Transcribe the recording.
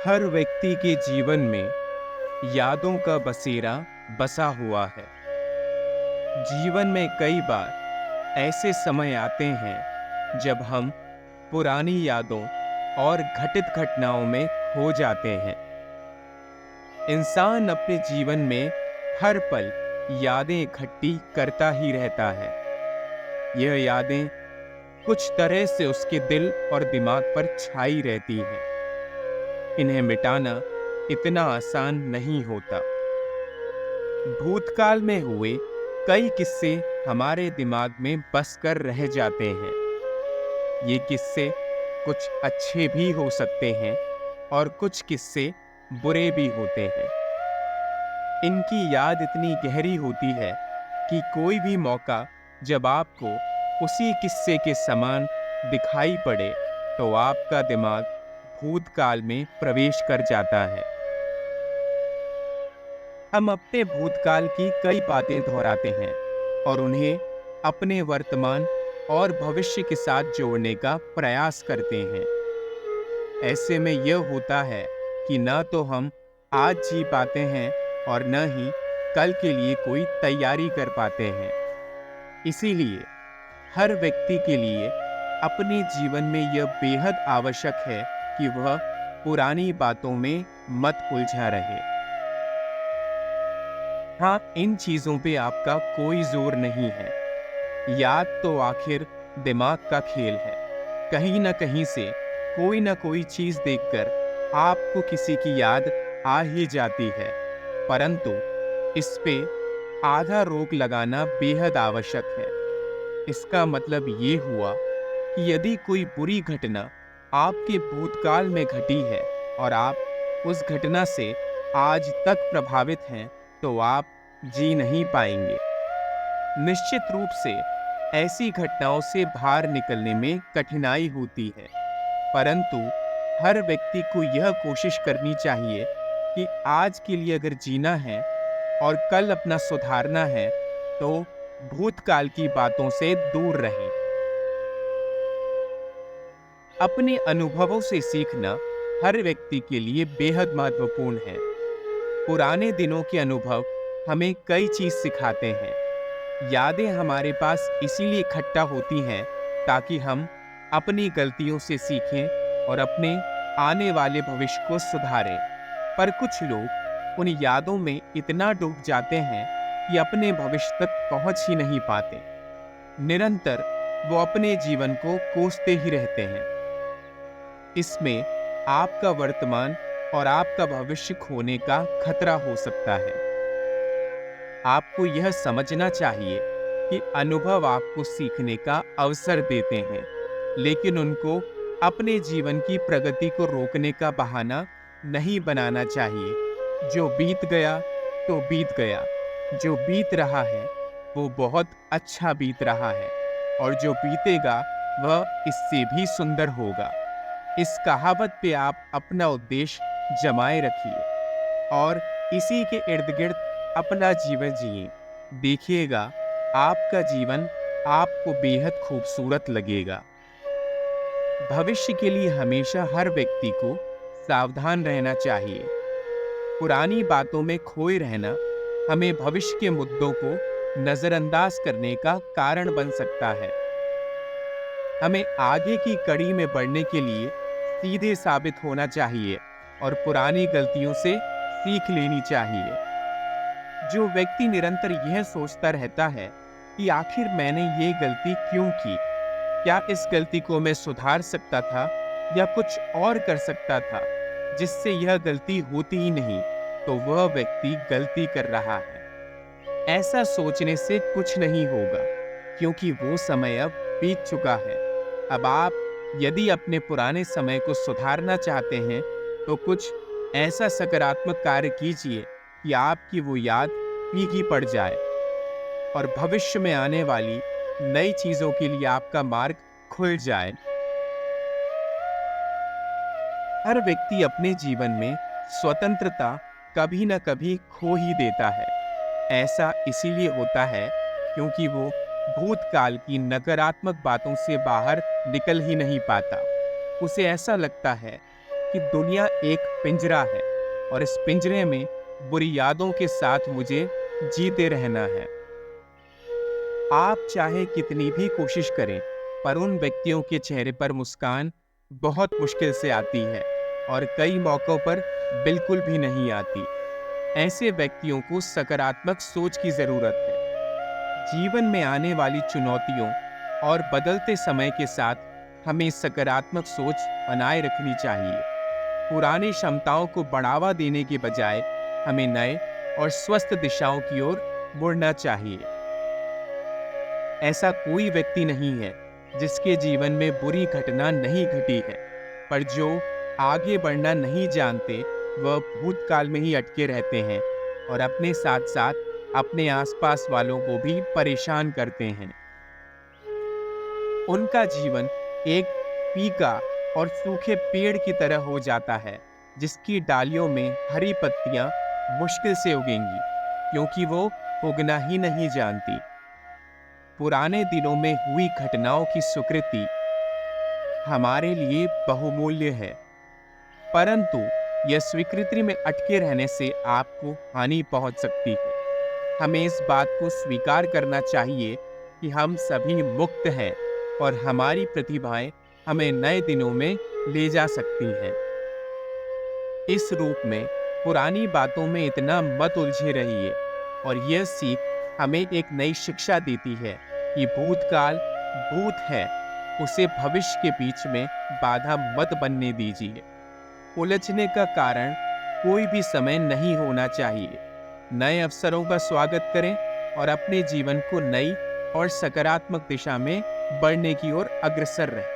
हर व्यक्ति के जीवन में यादों का बसेरा बसा हुआ है। जीवन में कई बार ऐसे समय आते हैं जब हम पुरानी यादों और घटित घटनाओं में खो जाते हैं। इंसान अपने जीवन में हर पल यादें इकट्ठी करता ही रहता है। यह यादें कुछ तरह से उसके दिल और दिमाग पर छाई रहती हैं। इन्हें मिटाना इतना आसान नहीं होता। भूतकाल में हुए कई किस्से हमारे दिमाग में बस कर रह जाते हैं। ये किस्से कुछ अच्छे भी हो सकते हैं और कुछ किस्से बुरे भी होते हैं। इनकी याद इतनी गहरी होती है कि कोई भी मौका जब आपको उसी किस्से के समान दिखाई पड़े तो आपका दिमाग भूतकाल में प्रवेश कर जाता है। हम अपने भूतकाल की कई बातें दोहराते हैं और उन्हें अपने वर्तमान और भविष्य के साथ जोड़ने का प्रयास करते हैं। ऐसे में यह होता है कि न तो हम आज जी पाते हैं और न ही कल के लिए कोई तैयारी कर पाते हैं। इसीलिए हर व्यक्ति के लिए अपने जीवन में यह बेहद आवश्यक है कि वह पुरानी बातों में मत उलझा रहे। हाँ, इन चीजों पे आपका कोई जोर नहीं है। याद तो आखिर दिमाग का खेल है। कहीं ना कहीं से कोई ना कोई चीज देखकर आपको किसी की याद आ ही जाती है, परंतु इस पे आधा रोक लगाना बेहद आवश्यक है। इसका मतलब ये हुआ कि यदि कोई बुरी घटना आपके भूतकाल में घटी है और आप उस घटना से आज तक प्रभावित हैं, तो आप जी नहीं पाएंगे। निश्चित रूप से ऐसी घटनाओं से बाहर निकलने में कठिनाई होती है, परंतु हर व्यक्ति को यह कोशिश करनी चाहिए कि आज के लिए अगर जीना है और कल अपना सुधारना है तो भूतकाल की बातों से दूर रहें। अपने अनुभवों से सीखना हर व्यक्ति के लिए बेहद महत्वपूर्ण है। पुराने दिनों के अनुभव हमें कई चीज सिखाते हैं। यादें हमारे पास इसीलिए इकट्ठा होती हैं ताकि हम अपनी गलतियों से सीखें और अपने आने वाले भविष्य को सुधारें। पर कुछ लोग उन यादों में इतना डूब जाते हैं कि अपने भविष्य तक पहुंच ही नहीं पाते। निरंतर वो अपने जीवन को कोसते ही रहते हैं। इसमें आपका वर्तमान और आपका भविष्य खोने का खतरा हो सकता है। आपको यह समझना चाहिए कि अनुभव आपको सीखने का अवसर देते हैं, लेकिन उनको अपने जीवन की प्रगति को रोकने का बहाना नहीं बनाना चाहिए। जो बीत गया तो बीत गया। जो बीत रहा है वो बहुत अच्छा बीत रहा है और जो बीतेगा वह इससे भी सुंदर होगा। इस कहावत पे आप अपना उद्देश्य जमाए रखिए और इसी के इर्द गिर्द अपना जीवन जिए। देखिएगा आपका जीवन आपको बेहद खूबसूरत लगेगा। भविष्य के लिए हमेशा हर व्यक्ति को सावधान रहना चाहिए। पुरानी बातों में खोए रहना हमें भविष्य के मुद्दों को नजरअंदाज करने का कारण बन सकता है। हमें आगे की कड़ी में बढ़ने के लिए सीधे साबित होना चाहिए और पुरानी गलतियों से सीख लेनी चाहिए। जो व्यक्ति निरंतर यह सोचता रहता है कि आखिर मैंने ये गलती क्यों की, क्या इस गलती को मैं सुधार सकता था या कुछ और कर सकता था जिससे यह गलती होती ही नहीं, तो वह व्यक्ति गलती कर रहा है। ऐसा सोचने से कुछ नहीं होगा क्योंकि वो समय अब बीत चुका है। अब आप यदि अपने पुराने समय को सुधारना चाहते हैं तो कुछ ऐसा सकारात्मक कार्य कीजिए कि आपकी वो याद फीकी पड़ जाए और भविष्य में आने वाली नई चीजों के लिए आपका मार्ग खुल जाए। हर व्यक्ति अपने जीवन में स्वतंत्रता कभी न कभी खो ही देता है। ऐसा इसीलिए होता है क्योंकि वो भूतकाल की नकारात्मक बातों से बाहर निकल ही नहीं पाता। उसे ऐसा लगता है कि दुनिया एक पिंजरा है और इस पिंजरे में बुरी यादों के साथ मुझे जीते रहना है। आप चाहे कितनी भी कोशिश करें, पर उन व्यक्तियों के चेहरे पर मुस्कान बहुत मुश्किल से आती है और कई मौक़ों पर बिल्कुल भी नहीं आती। ऐसे व्यक्तियों को सकारात्मक सोच की ज़रूरत है। जीवन में आने वाली चुनौतियों और बदलते समय के साथ हमें सकारात्मक सोच बनाए रखनी चाहिए। पुरानी क्षमताओं को बढ़ावा देने के बजाय हमें नए और स्वस्थ दिशाओं की ओर मुड़ना चाहिए। ऐसा कोई व्यक्ति नहीं है जिसके जीवन में बुरी घटना नहीं घटी है, पर जो आगे बढ़ना नहीं जानते वह भूतकाल में ही अटके रहते हैं और अपने साथ साथ अपने आसपास वालों को भी परेशान करते हैं। उनका जीवन एक फीका और सूखे पेड़ की तरह हो जाता है, जिसकी डालियों में हरी पत्तियां मुश्किल से उगेंगी, क्योंकि वो उगना ही नहीं जानती। पुराने दिनों में हुई घटनाओं की स्वीकृति हमारे लिए बहुमूल्य है, परंतु यह स्वीकृति में अटके रहने से आपको हानि पहुंच सकती है। हमें इस बात को स्वीकार करना चाहिए कि हम सभी मुक्त हैं और हमारी प्रतिभाएं हमें नए दिनों में ले जा सकती हैं। इस रूप में पुरानी बातों में इतना मत उलझे रहिए और यह सीख हमें एक नई शिक्षा देती है कि भूतकाल भूत है, उसे भविष्य के बीच में बाधा मत बनने दीजिए। उलझने का कारण कोई भी समय नहीं होना चाहिए। नए अवसरों का स्वागत करें और अपने जीवन को नई और सकारात्मक दिशा में बढ़ने की ओर अग्रसर रहें।